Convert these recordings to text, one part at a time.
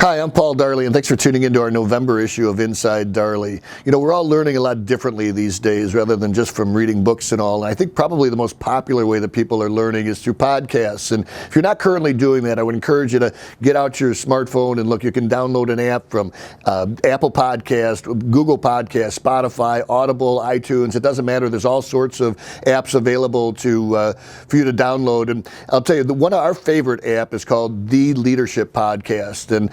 Hi, I'm Paul Darley, and thanks for tuning into our November issue of Inside Darley. You know, we're all learning a lot differently these days rather than just from reading books and all. And I think probably the most popular way that people are learning is through podcasts. And if you're not currently doing that, I would encourage you to get out your smartphone and look. You can download an app from Apple Podcast, Google Podcast, Spotify, Audible, iTunes. It doesn't matter. There's all sorts of apps available for you to download. And I'll tell you, one of our favorite app is called The Leadership Podcast. And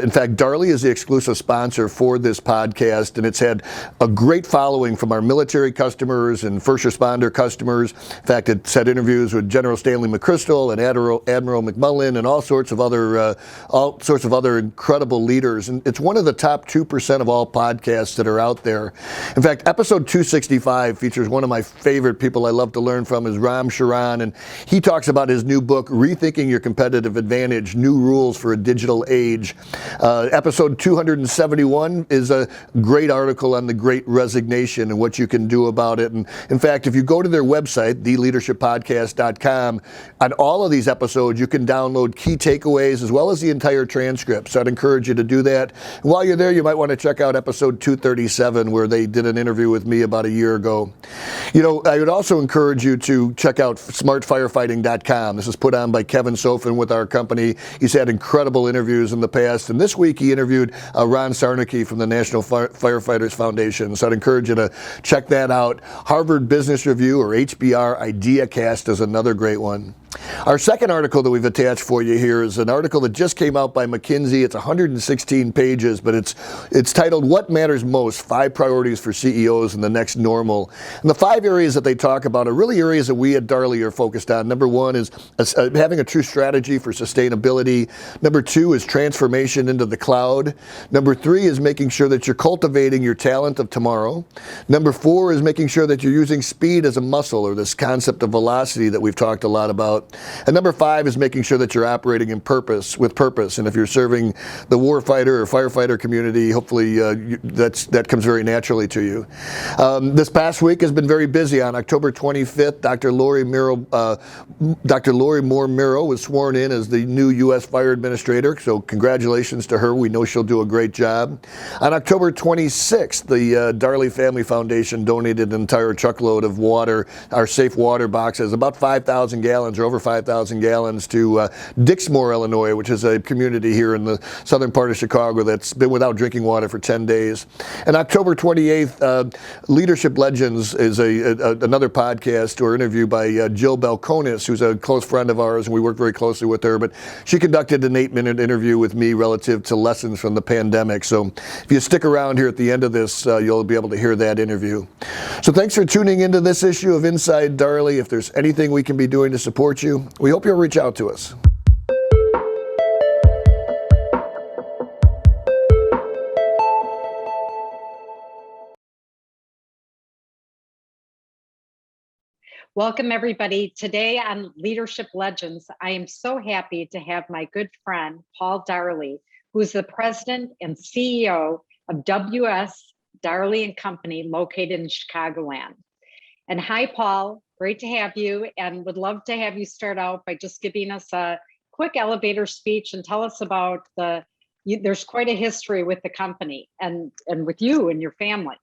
in fact, Darley is the exclusive sponsor for this podcast, and it's had a great following from our military customers and first responder customers. In fact, it's had interviews with General Stanley McChrystal and Admiral McMullen and all sorts of other incredible leaders. And it's one of the top 2% of all podcasts that are out there. In fact, episode 265 features one of my favorite people I love to learn from is Ram Charan, and he talks about his new book, Rethinking Your Competitive Advantage: New Rules for a Digital Age. Episode 271 is a great article on the Great Resignation and what you can do about it. And in fact, if you go to their website, theleadershippodcast.com, on all of these episodes, you can download key takeaways as well as the entire transcript. So I'd encourage you to do that. And while you're there, you might want to check out episode 237, where they did an interview with me about a year ago. You know, I would also encourage you to check out smartfirefighting.com. This is put on by Kevin Sofin with our company. He's had incredible interviews in the past. And this week he interviewed Ron Sarnicki from the National Firefighters Foundation. So I'd encourage you to check that out. Harvard Business Review, or HBR IdeaCast, is another great one. Our second article that we've attached for you here is an article that just came out by McKinsey. It's 116 pages, but it's titled "What Matters Most: 5 Priorities for CEOs in the Next Normal." And the 5 areas that they talk about are really areas that we at Darley are focused on. Number 1 is having a true strategy for sustainability. Number 2 is transformation into the cloud. Number 3 is making sure that you're cultivating your talent of tomorrow. Number 4 is making sure that you're using speed as a muscle, or this concept of velocity that we've talked a lot about. And number 5 is making sure that you're operating with purpose. And if you're serving the warfighter or firefighter community, hopefully that comes very naturally to you. This past week has been very busy. On October 25th, Dr. Lori Moore Miro was sworn in as the new U.S. Fire Administrator. So congratulations to her. We know she'll do a great job. On October 26th, the Darley Family Foundation donated an entire truckload of water, our safe water boxes, about 5,000 gallons, or over 5,000 gallons, to Dixmoor, Illinois, which is a community here in the southern part of Chicago that's been without drinking water for 10 days. And October 28th, Leadership Legends is another podcast or interview by Jill Belconis, who's a close friend of ours, and we work very closely with her. But she conducted an 8-minute interview with me relative to lessons from the pandemic. So if you stick around here at the end of this, you'll be able to hear that interview. So thanks for tuning into this issue of Inside Darley. If there's anything we can be doing to support you, we hope you'll reach out to us. Welcome, everybody. Today on Leadership Legends, I am so happy to have my good friend, Paul Darley, who's the president and CEO of W.S. Darley and Company, located in Chicagoland. And hi, Paul. Great to have you, and would love to have you start out by just giving us a quick elevator speech and tell us about there's quite a history with the company and with you and your family.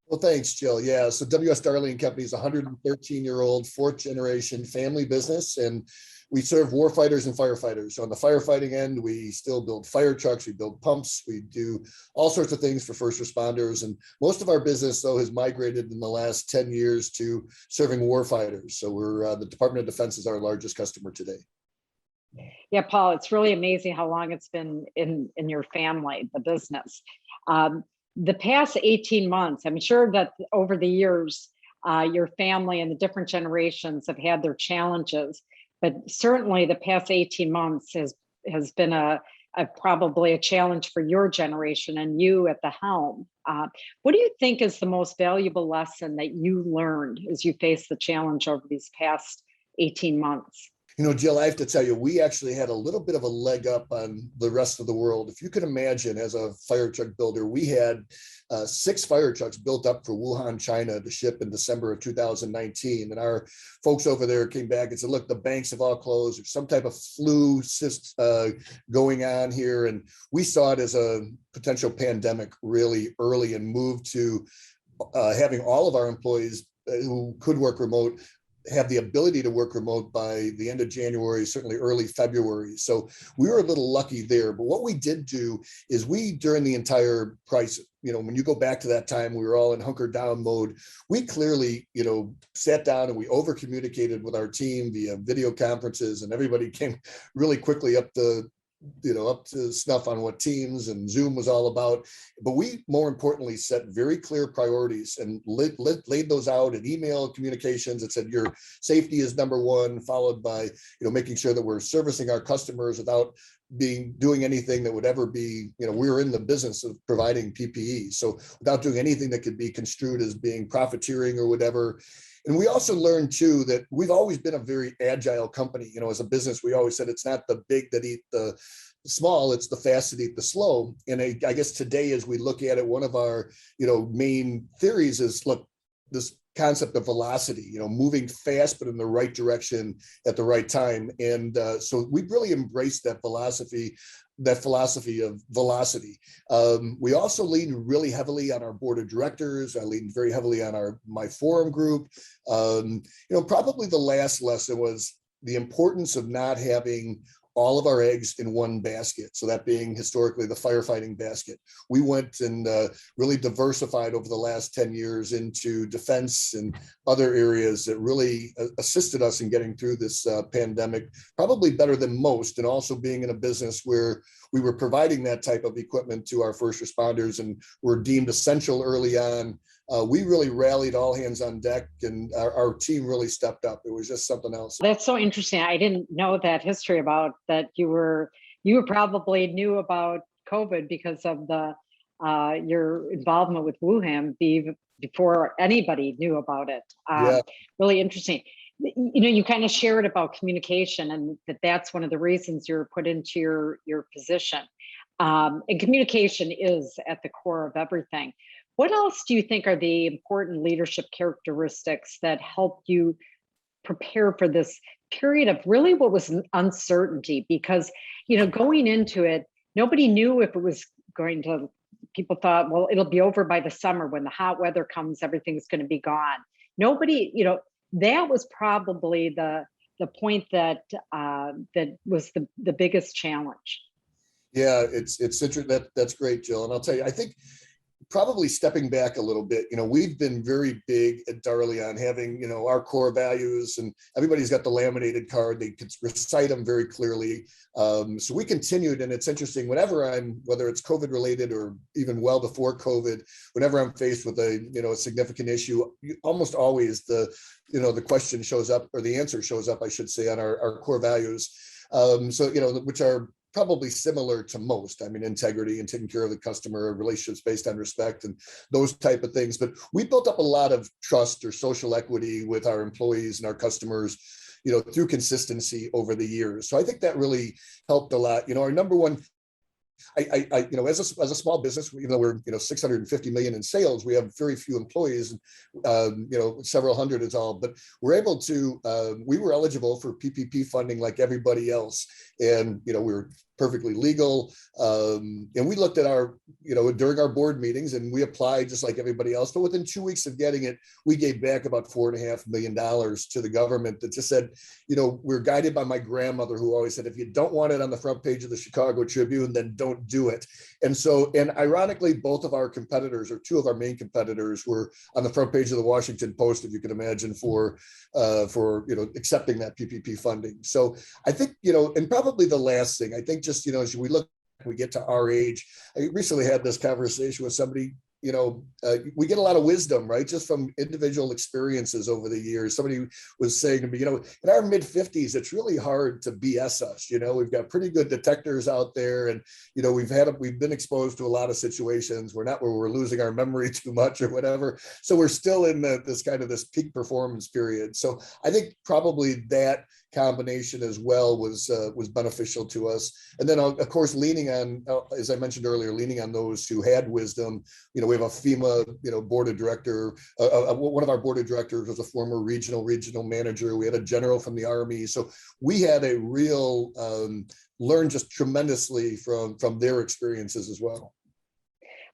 Well, thanks, Jill. Yeah, so W.S. Darley and Company is a 113-year-old, 4th-generation family business, and we serve warfighters and firefighters. So on the firefighting end, we still build fire trucks, we build pumps, we do all sorts of things for first responders. And most of our business, though, has migrated in the last 10 years to serving warfighters. So the Department of Defense is our largest customer today. Yeah, Paul, it's really amazing how long it's been in your family, the business. The past 18 months, I'm sure that over the years, your family and the different generations have had their challenges, but certainly the past 18 months has been probably a challenge for your generation and you at the helm. What do you think is the most valuable lesson that you learned as you face the challenge over these past 18 months? Jill, I have to tell you, we actually had a little bit of a leg up on the rest of the world. If you can imagine, as a fire truck builder, we had 6 fire trucks built up for Wuhan, China to ship in December of 2019. And our folks over there came back and said, look, the banks have all closed. There's some type of flu going on here. And we saw it as a potential pandemic really early and moved to having all of our employees who could work remote have the ability to work remote by the end of January, certainly early February. So we were a little lucky there. But what we did do is during the entire crisis, when you go back to that time, we were all in hunker down mode. We clearly, sat down and we over communicated with our team via video conferences, and everybody came really quickly up to snuff on what Teams and Zoom was all about. But we, more importantly, set very clear priorities and laid those out in email communications that said your safety is number one, followed by, making sure that we're servicing our customers without doing anything that would ever be, we were in the business of providing PPE. So without doing anything that could be construed as being profiteering or whatever. And we also learned too that we've always been a very agile company. As a business, we always said it's not the big that eat the small, it's the fast that eat the slow. And I guess today, as we look at it, one of our main theories is, look, this concept of velocity, moving fast but in the right direction at the right time. And so we really embraced that philosophy of velocity. We also leaned really heavily on our board of directors. I leaned very heavily on my forum group. Probably the last lesson was the importance of not having all of our eggs in one basket. So that being historically the firefighting basket. We went and really diversified over the last 10 years into defense and other areas that really assisted us in getting through this pandemic, probably better than most, and also being in a business where we were providing that type of equipment to our first responders and were deemed essential early on. We really rallied all hands on deck, and our team really stepped up. It was just something else. That's so interesting. I didn't know that history about that. You probably knew about COVID because of your involvement with Wuhan before anybody knew about it. Yeah. Really interesting. You kind of shared about communication, and that's one of the reasons you're put into your position. And communication is at the core of everything. What else do you think are the important leadership characteristics that help you prepare for this period of really what was uncertainty? Because, going into it, nobody knew if it was going to, people thought, well, it'll be over by the summer. When the hot weather comes, everything's going to be gone. Nobody, that was probably the point that was the biggest challenge. Yeah, it's interesting. That's great, Jill. And I'll tell you, I think probably stepping back a little bit, we've been very big at Darley on having, our core values, and everybody's got the laminated card. They could recite them very clearly. So we continued, and it's interesting, whether it's COVID related or even well before COVID, whenever I'm faced with a significant issue, almost always the question shows up, or the answer shows up, I should say, on our core values. Which are probably similar to most. I mean, integrity and taking care of the customer, relationships based on respect, and those type of things. But we built up a lot of trust or social equity with our employees and our customers, through consistency over the years. So I think that really helped a lot. Our number one, as a small business, even though we're 650 million in sales, we have very few employees, several hundred is all, but we were eligible for PPP funding like everybody else, and we were perfectly legal, and we looked at during our board meetings, and we applied just like everybody else. But within 2 weeks of getting it, we gave back about $4.5 million to the government. That just said, we're guided by my grandmother, who always said, if you don't want it on the front page of the Chicago Tribune, then don't do it. And ironically, both of our competitors, or two of our main competitors, were on the front page of the Washington Post, if you can imagine, for accepting that PPP funding. So I think, and probably the last thing, I think, just, as we get to our age, I recently had this conversation with somebody, we get a lot of wisdom, right? Just from individual experiences over the years. Somebody was saying to me, in our mid 50s, it's really hard to BS us. We've got pretty good detectors out there, and we've been exposed to a lot of situations. We're not where we're losing our memory too much or whatever. So we're still in this peak performance period. So I think probably that combination as well was beneficial to us. And then of course, leaning on, as I mentioned earlier, leaning on those who had wisdom. We have a FEMA, board of director. One of our board of directors was a former regional manager. We had a general from the Army. So we had a real learn just tremendously from their experiences as well.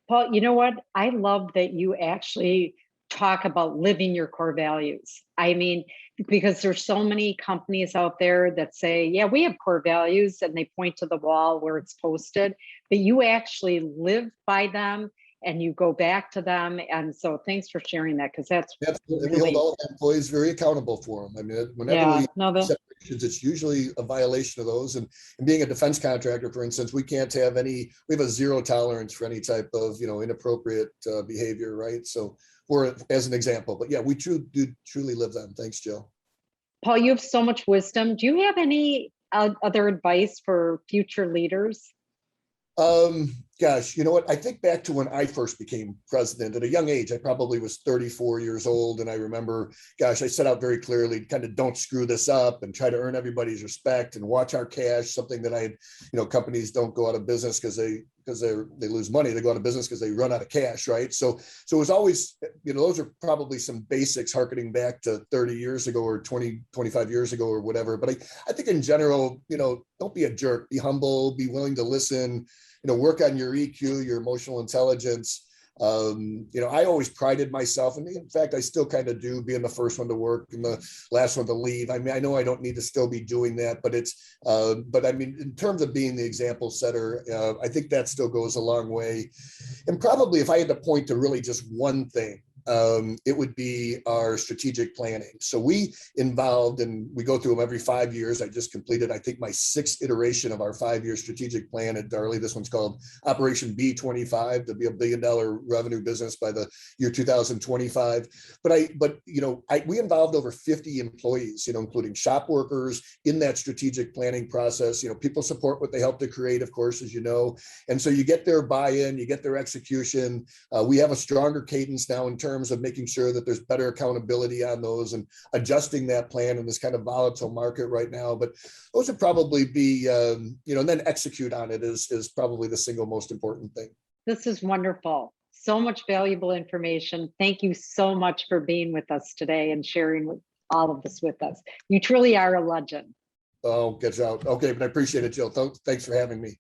Paul, you know what? I love that you actually talk about living your core values. I mean, because there's so many companies out there that say, yeah, we have core values, and they point to the wall where it's posted, but you actually live by them and you go back to them. And so thanks for sharing that, because that's absolutely. We hold all of our employees very accountable for them. I mean, whenever we separations, it's usually a violation of those. And being a defense contractor, for instance, we can't have we have a zero tolerance for any type of inappropriate behavior, right? So we're, as an example, but yeah, we do truly live them. Thanks, Jill. Paul, you have so much wisdom. Do you have any other advice for future leaders? Gosh, you know what? I think back to when I first became president at a young age. I probably was 34 years old. And I remember, gosh, I set out very clearly, kind of don't screw this up and try to earn everybody's respect and watch our cash, something that companies don't go out of business because they lose money. They go out of business because they run out of cash, right? So it was always, those are probably some basics harkening back to 30 years ago or 20, 25 years ago or whatever. But I think in general, don't be a jerk, be humble, be willing to listen, work on your EQ, your emotional intelligence. I always prided myself, and in fact, I still kind of do, being the first one to work and the last one to leave. I mean, I know I don't need to still be doing that, but I mean, in terms of being the example setter, I think that still goes a long way. And probably if I had to point to really just one thing, it would be our strategic planning. So we involved, and we go through them every 5 years. I just completed, I think, my 6th iteration of our 5-year strategic plan at Darley. This one's called Operation B25, to be $1 billion revenue business by the year 2025. But we involved over 50 employees, including shop workers, in that strategic planning process. People support what they help to create, of course, as you know. And so you get their buy-in, you get their execution. We have a stronger cadence now in terms of making sure that there's better accountability on those and adjusting that plan in this kind of volatile market right now. But those would probably be, and then execute on it is probably the single most important thing. This is wonderful. So much valuable information. Thank you so much for being with us today and sharing all of this with us. You truly are a legend. Oh, gets out. Okay, but I appreciate it, Jill. Thanks for having me.